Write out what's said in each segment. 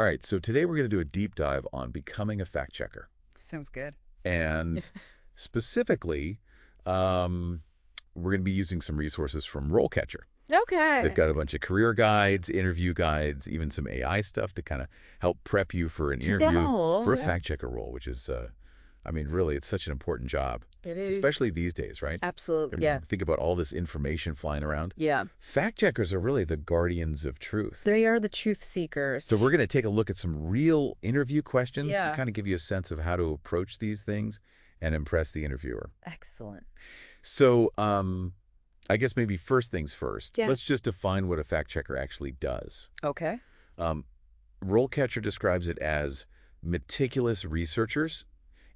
All right, so today we're going to do a deep dive on becoming a fact checker. Sounds good. And specifically, we're going to be using some resources from RoleCatcher. They've Okay. got a bunch of career guides, interview guides, even some AI stuff to kind of help prep you for an interview for a Yeah. fact checker role, which is, I mean, really, it's such an important job, It is. especially these days, right? Absolutely. Yeah. Think about all this information flying around. Yeah. Fact checkers are really the guardians of truth. They are the truth seekers. So we're going to take a look at some real interview questions Yeah. and kind of give you a sense of how to approach these things and impress the interviewer. Excellent. So I guess maybe first things first, Yeah. let's just define what a fact checker actually does. Okay. RoleCatcher describes it as meticulous researchers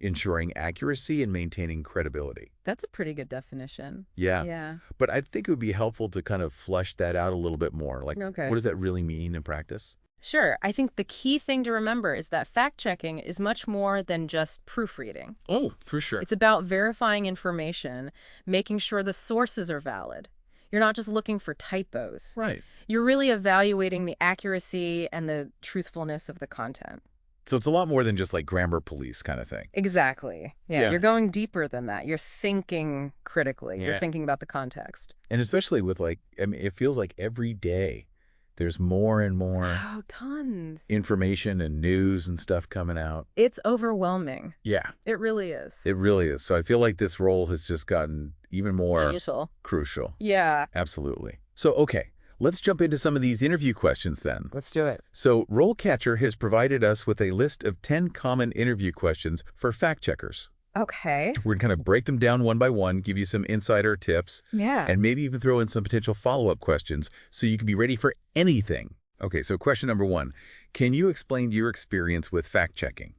ensuring accuracy and maintaining credibility. That's a pretty good definition. Yeah. Yeah. But I think it would be helpful to kind of flesh that out a little bit more. Like, Okay. what does that really mean in practice? Sure. I think the key thing to remember is that fact-checking is much more than just proofreading. Oh, for sure. It's about verifying information, making sure the sources are valid. You're not just looking for typos. Right. You're really evaluating the accuracy and the truthfulness of the content. So it's a lot more than just like grammar police kind of thing. Exactly. Yeah, Yeah. you're going deeper than that. You're thinking critically. Yeah. You're thinking about the context. And especially with like, I mean, it feels like every day there's more and more Oh, tons. information and news and stuff coming out. It's overwhelming. Yeah, It really is. it really is. So I feel like this role has just gotten even more Crucial. crucial. Yeah. Absolutely. So, okay, let's jump into some of these interview questions then. Let's do it. So RoleCatcher has provided us with a list of 10 common interview questions for fact checkers. Okay. We're going to kind of break them down one by one, give you some insider tips, Yeah. and maybe even throw in some potential follow-up questions so you can be ready for anything. Okay, so question number 1. Can you explain your experience with fact-checking?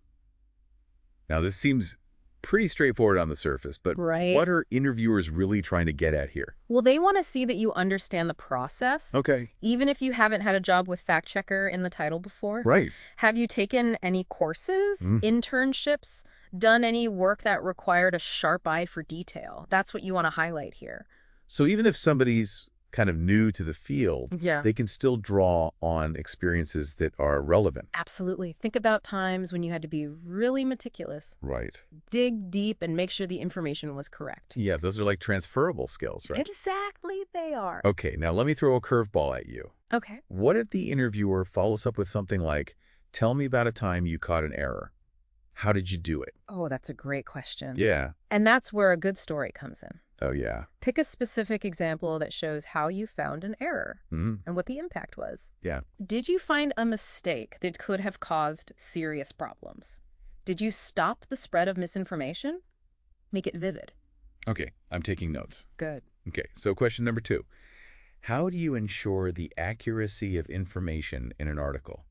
Now, this seems pretty straightforward on the surface, but Right. what are interviewers really trying to get at here? Well, they want to see that you understand the process. Okay. Even if you haven't had a job with fact checker in the title before. Right. Have you taken any courses, Mm. internships, done any work that required a sharp eye for detail? That's what you want to highlight here. So even if somebody's kind of new to the field, Yeah. they can still draw on experiences that are relevant. Absolutely. Think about times when you had to be really meticulous, Right. dig deep, and make sure the information was correct. Yeah, those are like transferable skills, right? Exactly, they are. Okay, now let me throw a curveball at you. Okay. What if the interviewer follows up with something like, tell me about a time you caught an error? How did you do it? Oh, that's a great question. Yeah. And that's where a good story comes in. Oh, yeah. Pick a specific example that shows how you found an error Hmm. and what the impact was. Yeah. Did you find a mistake that could have caused serious problems? Did you stop the spread of misinformation? Make it vivid. Okay, I'm taking notes. Good. Okay, so question number 2. How do you ensure the accuracy of information in an article?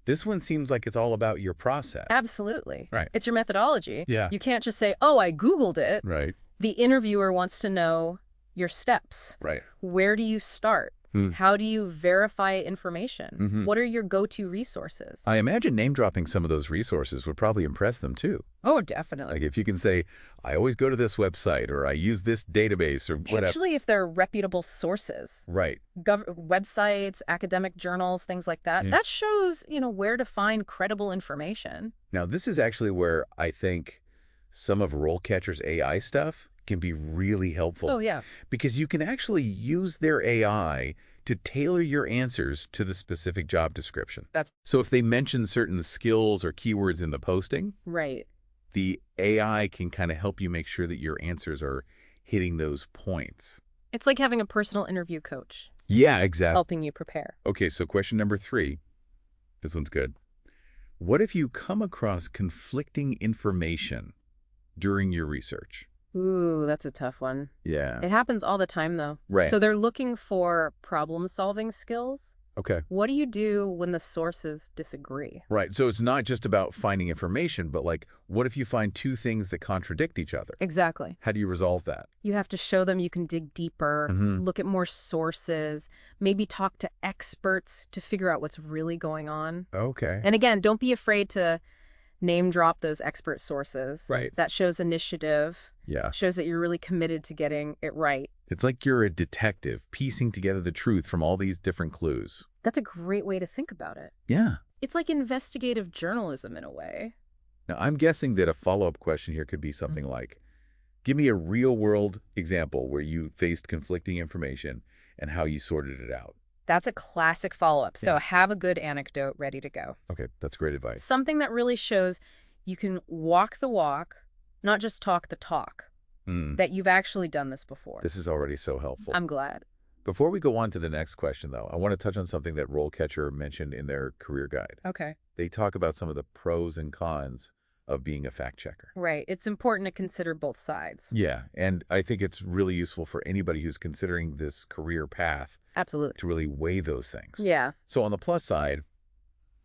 This one seems like it's all about your process. Absolutely. Right. It's your methodology. Yeah. You can't just say, oh, I Googled it. Right. The interviewer wants to know your steps. Right. Where do you start? Hmm. How do you verify information? Mhm. What are your go-to resources? I imagine name-dropping some of those resources would probably impress them too. Oh, definitely. Like if you can say, I always go to this website or I use this database or whatever. Especially if they're reputable sources. Right. Websites, academic journals, things like that. Yeah. That shows, where to find credible information. Now, this is actually where I think some of RoleCatcher's AI stuff can be really helpful. Oh, yeah. Because you can actually use their AI to tailor your answers to the specific job description. So if they mention certain skills or keywords in the posting, Right. the AI can kind of help you make sure that your answers are hitting those points. It's like having a personal interview coach Yeah, exactly. helping you prepare. Okay, so question number 3. This one's good. What if you come across conflicting information during your research? Ooh, that's a tough one. Yeah. It happens all the time, though. Right. So they're looking for problem-solving skills. Okay. What do you do when the sources disagree? Right. So it's not just about finding information, but like, what if you find two things that contradict each other? Exactly. How do you resolve that? You have to show them you can dig deeper, Mhm. look at more sources, maybe talk to experts to figure out what's really going on. Okay. And again, don't be afraid to name drop those expert sources. Right. That shows initiative, Yeah. shows that you're really committed to getting it right. It's like you're a detective piecing together the truth from all these different clues. That's a great way to think about it. Yeah. It's like investigative journalism in a way. Now, I'm guessing that a follow-up question here could be something like, give me a real-world example where you faced conflicting information and how you sorted it out. That's a classic follow-up, so Yeah. have a good anecdote ready to go. Okay, that's great advice. Something that really shows you can walk the walk, not just talk the talk, that you've actually done this before. This is already so helpful. I'm glad. Before we go on to the next question, though, I want to touch on something that RoleCatcher mentioned in their career guide. Okay. They talk about some of the pros and cons of being a fact checker. Right. It's important to consider both sides. Yeah, and I think it's really useful for anybody who's considering this career path Absolutely. to really weigh those things. Yeah. So on the plus side,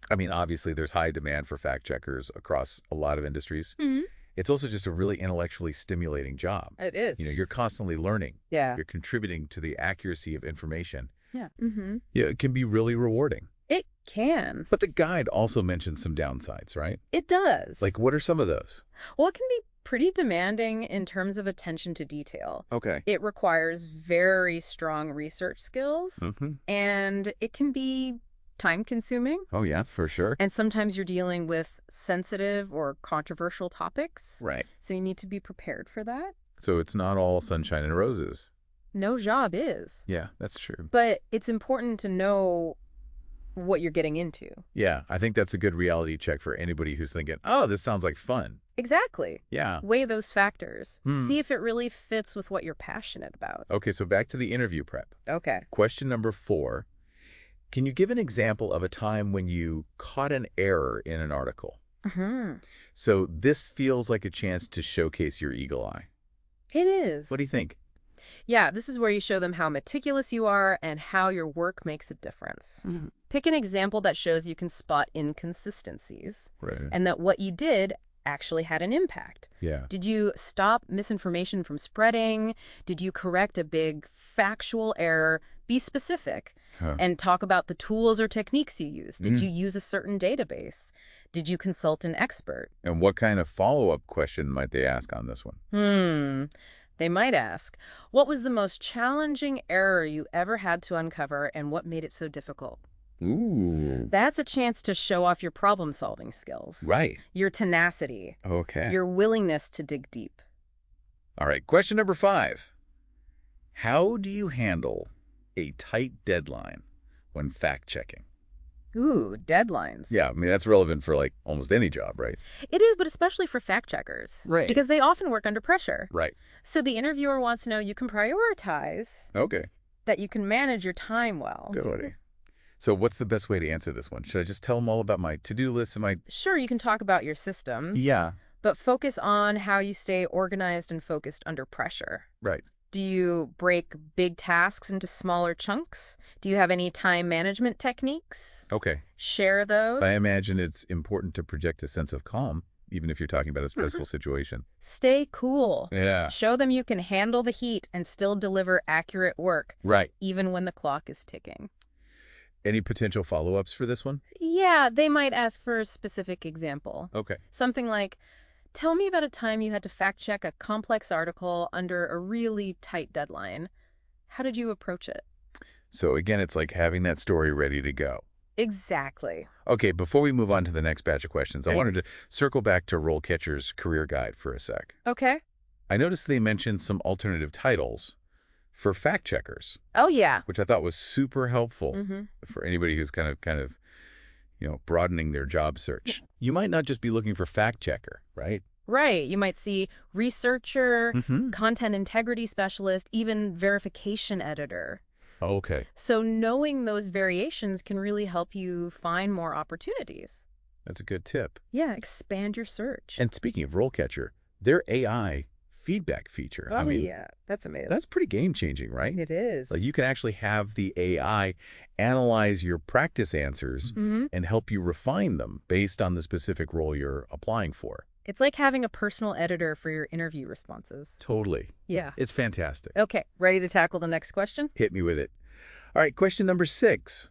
I mean, obviously there's high demand for fact checkers across a lot of industries. Mm-hmm. It's also just a really intellectually stimulating job. It is. You know, you're constantly learning. Yeah. You're contributing to the accuracy of information. Yeah. Mm-hmm. Yeah, it can be really rewarding. It can. But the guide also mentions some downsides, right? It does. Like, what are some of those? Well, it can be pretty demanding in terms of attention to detail. Okay. It requires very strong research skills, and it can be time-consuming. Oh, yeah, for sure. And sometimes you're dealing with sensitive or controversial topics. Right. So you need to be prepared for that. So it's not all sunshine and roses. No job is. Yeah, that's true. But it's important to know what you're getting into. Yeah, I think that's a good reality check for anybody who's thinking, oh, this sounds like fun. Exactly. Yeah. Weigh those factors. See if it really fits with what you're passionate about. Okay, so back to the interview prep. Okay. Question number 4. Can you give an example of a time when you caught an error in an article? So this feels like a chance to showcase your eagle eye. It is. What do you think? Yeah, this is where you show them how meticulous you are and how your work makes a difference. Pick an example that shows you can spot inconsistencies Right. and that what you did actually had an impact. Yeah. Did you stop misinformation from spreading? Did you correct a big factual error? Be specific and talk about the tools or techniques you used. Did you use a certain database? Did you consult an expert? And what kind of follow-up question might they ask on this one? They might ask, what was the most challenging error you ever had to uncover and what made it so difficult? Ooh. That's a chance to show off your problem-solving skills. Right. Your tenacity. Okay. Your willingness to dig deep. All right, question number 5. How do you handle a tight deadline when fact-checking? Ooh, deadlines. Yeah, I mean, that's relevant for, like, almost any job, right? It is, but especially for fact-checkers. Right. Because they often work under pressure. Right. So the interviewer wants to know you can prioritize, Okay. that you can manage your time well. Totally. So what's the best way to answer this one? Should I just tell them all about my to-do list and my... Sure, you can talk about your systems. Yeah. But focus on how you stay organized and focused under pressure. Right. Do you break big tasks into smaller chunks? Do you have any time management techniques? Okay. Share those. I imagine it's important to project a sense of calm, even if you're talking about a stressful situation. Stay cool. Yeah. Show them you can handle the heat and still deliver accurate work, Right. even when the clock is ticking. Any potential follow-ups for this one? Yeah, they might ask for a specific example. Okay. Something like, tell me about a time you had to fact-check a complex article under a really tight deadline. How did you approach it? So again, it's like having that story ready to go. Exactly. Okay, before we move on to the next batch of questions, I Okay. wanted to circle back to RoleCatcher's career guide for a sec. Okay. I noticed they mentioned some alternative titles for fact checkers, Oh, yeah. which I thought was super helpful for anybody who's kind of, broadening their job search. You might not just be looking for fact checker, right? Right. You might see researcher, content integrity specialist, even verification editor. Okay. So knowing those variations can really help you find more opportunities. That's a good tip. Yeah, expand your search. And speaking of RoleCatcher, their AI feedback feature, oh, yeah. That's amazing. that's pretty game-changing, right? It is. Like you can actually have the AI analyze your practice answers and help you refine them based on the specific role you're applying for. It's like having a personal editor for your interview responses. Totally. Yeah. It's fantastic. Okay, ready to tackle the next question? Hit me with it. All right, question number 6.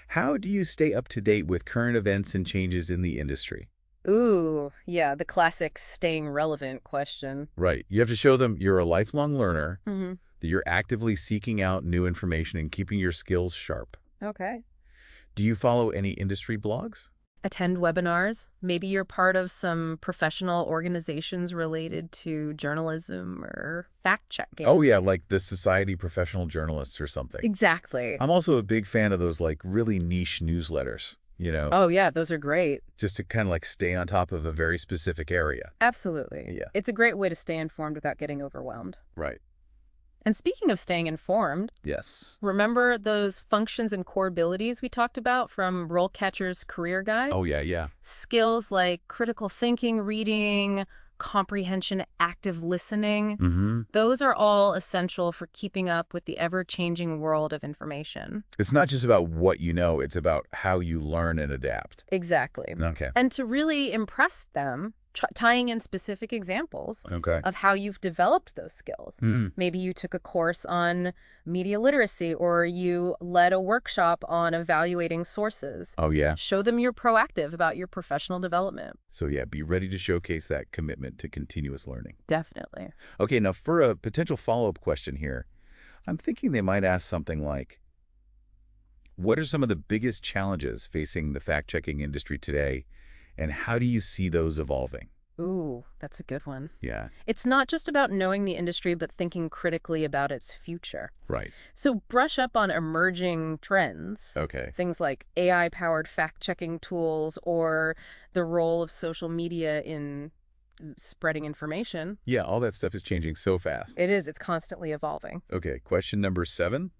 How do you stay up to date with current events and changes in the industry? Ooh, yeah, the classic staying relevant question. Right. You have to show them you're a lifelong learner, Mm-hmm. that you're actively seeking out new information and keeping your skills sharp. Okay. Do you follow any industry blogs? Attend webinars. Maybe you're part of some professional organizations related to journalism or fact-checking. Oh, yeah, like the Society of Professional Journalists or something. Exactly. I'm also a big fan of those, like, really niche newsletters, Oh, yeah, those are great. just to kind of, like, stay on top of a very specific area. Absolutely. Yeah. It's a great way to stay informed without getting overwhelmed. Right. And speaking of staying informed, Yes. remember those functions and core abilities we talked about from RoleCatcher's Career Guide? Oh, yeah, yeah. Skills like critical thinking, reading, comprehension, active listening. Mm-hmm. Those are all essential for keeping up with the ever-changing world of information. It's not just about what you know, it's about how you learn and adapt. Exactly. Okay. And to really impress them, tying in specific examples Okay. of how you've developed those skills. Mm. Maybe you took a course on media literacy, or you led a workshop on evaluating sources. Oh, yeah. Show them you're proactive about your professional development. So, yeah, be ready to showcase that commitment to continuous learning. Definitely. Okay, now for a potential follow-up question here, I'm thinking they might ask something like, what are some of the biggest challenges facing the fact-checking industry today, and how do you see those evolving? Ooh, that's a good one. Yeah, It's not just about knowing the industry, but thinking critically about its future. right. So brush up on emerging trends. Okay. Things like AI-powered fact-checking tools or the role of social media in spreading information. Yeah, all that stuff is changing so fast. It is. It's constantly evolving. Okay, question number 7.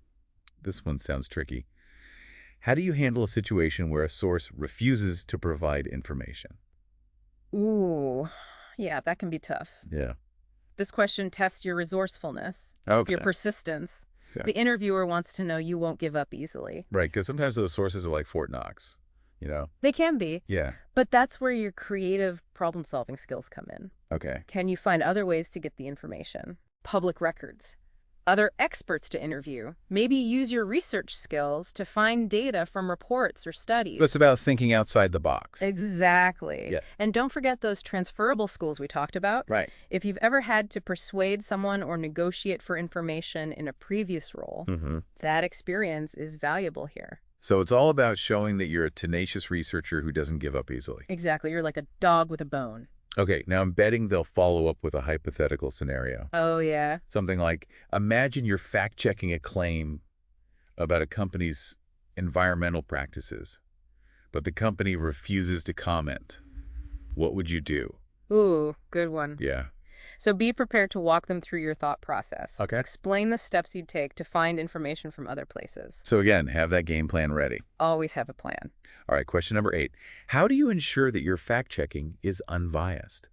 This one sounds tricky. How do you handle a situation where a source refuses to provide information? Ooh, yeah, that can be tough. Yeah. This question tests your resourcefulness, Okay. your persistence. Yeah. The interviewer wants to know you won't give up easily. Right, because sometimes those sources are like Fort Knox, you know? They can be, Yeah. but that's where your creative problem-solving skills come in. Okay. Can you find other ways to get the information? Public records. Other experts to interview. Maybe use your research skills to find data from reports or studies. It's about thinking outside the box. Exactly. Yeah. And don't forget those transferable skills we talked about. Right. If you've ever had to persuade someone or negotiate for information in a previous role, Mm-hmm. that experience is valuable here. So it's all about showing that you're a tenacious researcher who doesn't give up easily. Exactly. You're like a dog with a bone. Okay, now I'm betting they'll follow up with a hypothetical scenario. Oh, yeah. Something like, imagine you're fact-checking a claim about a company's environmental practices, but the company refuses to comment. What would you do? Ooh, good one. Yeah. So be prepared to walk them through your thought process. Okay. Explain the steps you'd take to find information from other places. So again, have that game plan ready. Always have a plan. All right, question number 8. How do you ensure that your fact-checking is unbiased?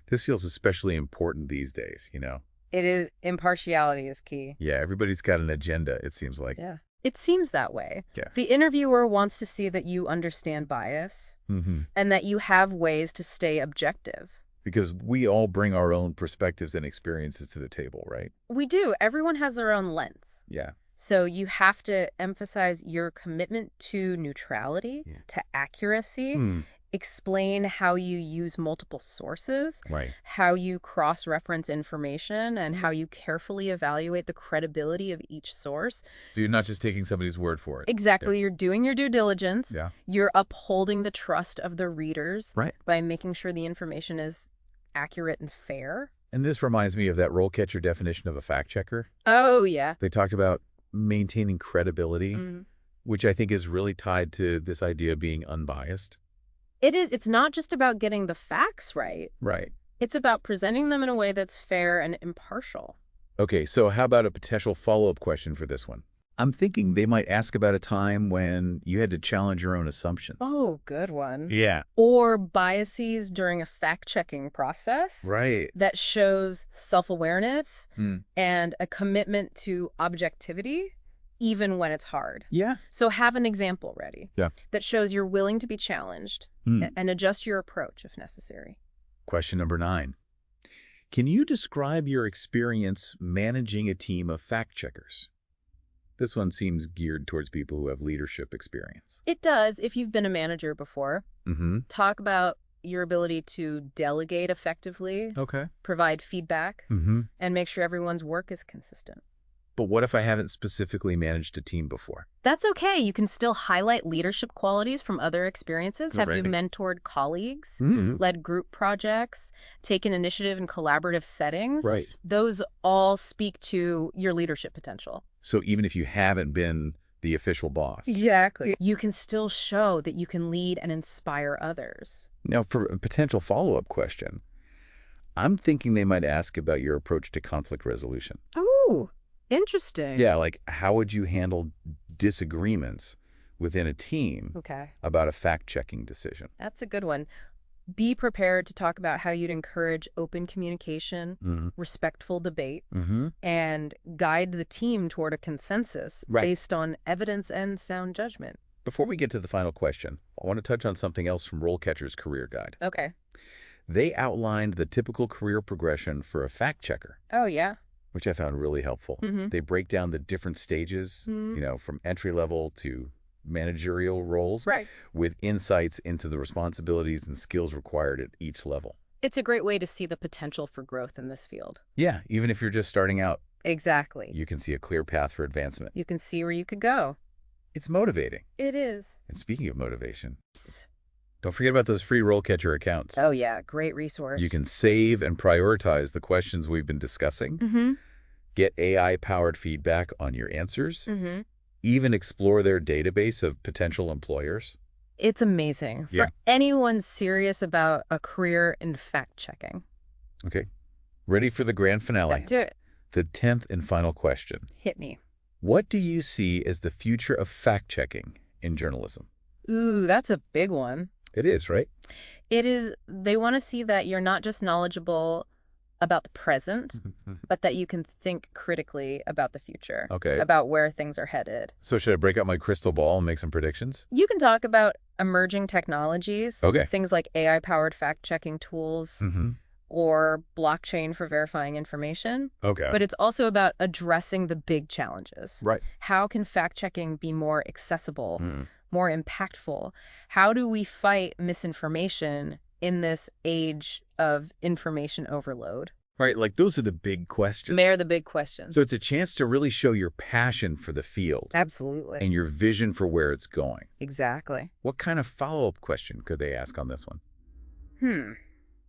This feels especially important these days, you know? It is, impartiality is key. Yeah, everybody's got an agenda, it seems like. Yeah. It seems that way. Yeah. The interviewer wants to see that you understand bias Mm-hmm. and that you have ways to stay objective. Because we all bring our own perspectives and experiences to the table, right? We do. Everyone has their own lens. Yeah. So you have to emphasize your commitment to neutrality, Yeah. to accuracy, explain how you use multiple sources, Right. how you cross-reference information, and how you carefully evaluate the credibility of each source. So you're not just taking somebody's word for it. Exactly. You're doing your due diligence. Yeah. You're upholding the trust of the readers Right. by making sure the information is accurate and fair. And this reminds me of that RoleCatcher definition of a fact checker. Oh, yeah. They talked about maintaining credibility, which I think is really tied to this idea of being unbiased. It is. It's not just about getting the facts right. Right. It's about presenting them in a way that's fair and impartial. Okay, so how about a potential follow-up question for this one? I'm thinking they might ask about a time when you had to challenge your own assumption. Oh, good one. Yeah. Or biases during a fact-checking process. Right. That shows self-awareness Mm. and a commitment to objectivity, even when it's hard. Yeah. So have an example ready Yeah. that shows you're willing to be challenged and adjust your approach if necessary. Question number 9. Can you describe your experience managing a team of fact checkers? This one seems geared towards people who have leadership experience. It does if you've been a manager before. Mm-hmm. Talk about your ability to delegate effectively, Okay. provide feedback, Mm-hmm. and make sure everyone's work is consistent. But what if I haven't specifically managed a team before? That's okay. You can still highlight leadership qualities from other experiences. Have you Right. mentored colleagues, Mm, led group projects, taken initiative in collaborative settings? right. Those all speak to your leadership potential. So even if you haven't been the official boss. Exactly. You can still show that you can lead and inspire others. Now, for a potential follow-up question, I'm thinking they might ask about your approach to conflict resolution. Oh, interesting. Yeah, like how would you handle disagreements within a team Okay. about a fact-checking decision? That's a good one. Be prepared to talk about how you'd encourage open communication, Mm-hmm. respectful debate, Mm-hmm. and guide the team toward a consensus Right. based on evidence and sound judgment. Before we get to the final question, I want to touch on something else from RoleCatcher's career guide. Okay. They outlined the typical career progression for a fact checker, Oh, yeah. which I found really helpful. Mm-hmm. They break down the different stages, from entry level to managerial roles, Right. with insights into the responsibilities and skills required at each level. It's a great way to see the potential for growth in this field. Yeah, even if you're just starting out, Exactly. you can see a clear path for advancement. You can see where you could go. It's motivating. It is. And speaking of motivation, don't forget about those free RoleCatcher accounts. Oh, yeah. Great resource. You can save and prioritize the questions we've been discussing, Mm-hmm. get AI-powered feedback on your answers, Mm-hmm. even explore their database of potential employers. It's amazing Yeah. for anyone serious about a career in fact-checking. Okay, ready for the grand finale? Let's do it. The 10th and final question. Hit me. What do you see as the future of fact-checking in journalism? Ooh, that's a big one. It is, right? It is, they want to see that you're not just knowledgeable about the present, but that you can think critically about the future, Okay. about where things are headed. So should I break out my crystal ball and make some predictions? You can talk about emerging technologies, Okay. things like AI-powered fact-checking tools Mm-hmm. or blockchain for verifying information. Okay. But it's also about addressing the big challenges. Right. How can fact-checking be more accessible, Mm. more impactful? How do we fight misinformation in this age of information overload? Right, like those are the big questions. They're the big questions. So it's a chance to really show your passion for the field Absolutely. and your vision for where it's going. Exactly. What kind of follow-up question could they ask on this one?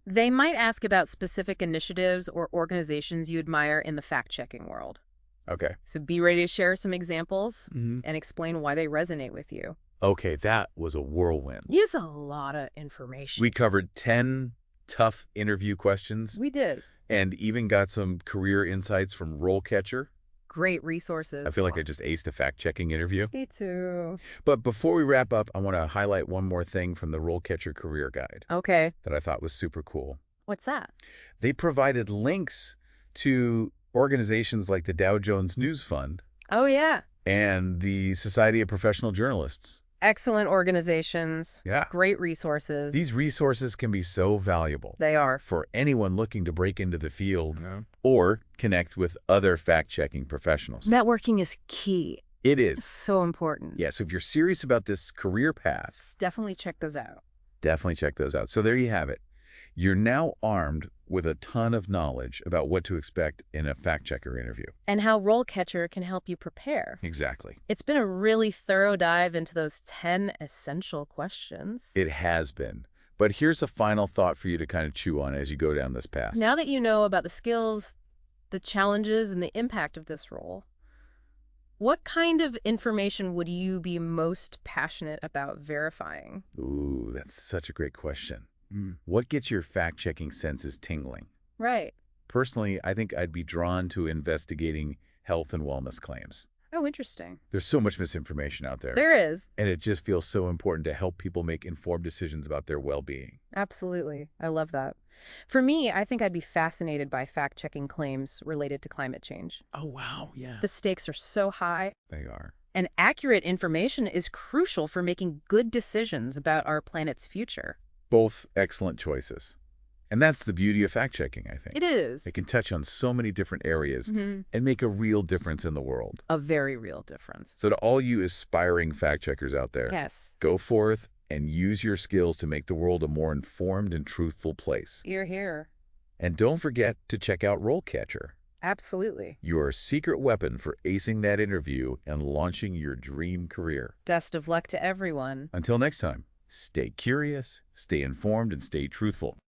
They might ask about specific initiatives or organizations you admire in the fact-checking world. Okay. So be ready to share some examples Mm-hmm. and explain why they resonate with you. Okay, that was a whirlwind. Use a lot of information. We covered 10 tough interview questions We did. and even got some career insights from RoleCatcher. Great resources. I feel like I just aced a fact-checking interview. Me too. But before we wrap up, I want to highlight one more thing from the RoleCatcher Career Guide Okay. that I thought was super cool. What's that? They provided links to organizations like the Dow Jones News Fund Oh, yeah. and the Society of Professional Journalists. Excellent organizations. Yeah. Great resources. These resources can be so valuable They are. for anyone looking to break into the field or connect with other fact-checking professionals. Networking is key. It It's is. so important. Yeah, so if you're serious about this career path, Definitely check those out. definitely check those out. So there you have it. You're now armed with a ton of knowledge about what to expect in a fact-checker interview. And how RoleCatcher can help you prepare. Exactly. It's been a really thorough dive into those 10 essential questions. It has been. But here's a final thought for you to kind of chew on as you go down this path. Now that you know about the skills, the challenges, and the impact of this role, what kind of information would you be most passionate about verifying? Ooh, that's such a great question. What gets your fact-checking senses tingling? Right. Personally, I think I'd be drawn to investigating health and wellness claims. Oh, interesting. There's so much misinformation out there. There is. And it just feels so important to help people make informed decisions about their well-being. Absolutely. I love that. For me, I think I'd be fascinated by fact-checking claims related to climate change. Oh, wow. Yeah. The stakes are so high, They are. and accurate information is crucial for making good decisions about our planet's future. Both excellent choices. And that's the beauty of fact-checking, I think. It is. It can touch on so many different areas and make a real difference in the world. A very real difference. So to all you aspiring fact-checkers out there, Yes. go forth and use your skills to make the world a more informed and truthful place. You're here. And don't forget to check out RoleCatcher. Absolutely. Your secret weapon for acing that interview and launching your dream career. Best of luck to everyone. Until next time, stay curious, stay informed, and stay truthful.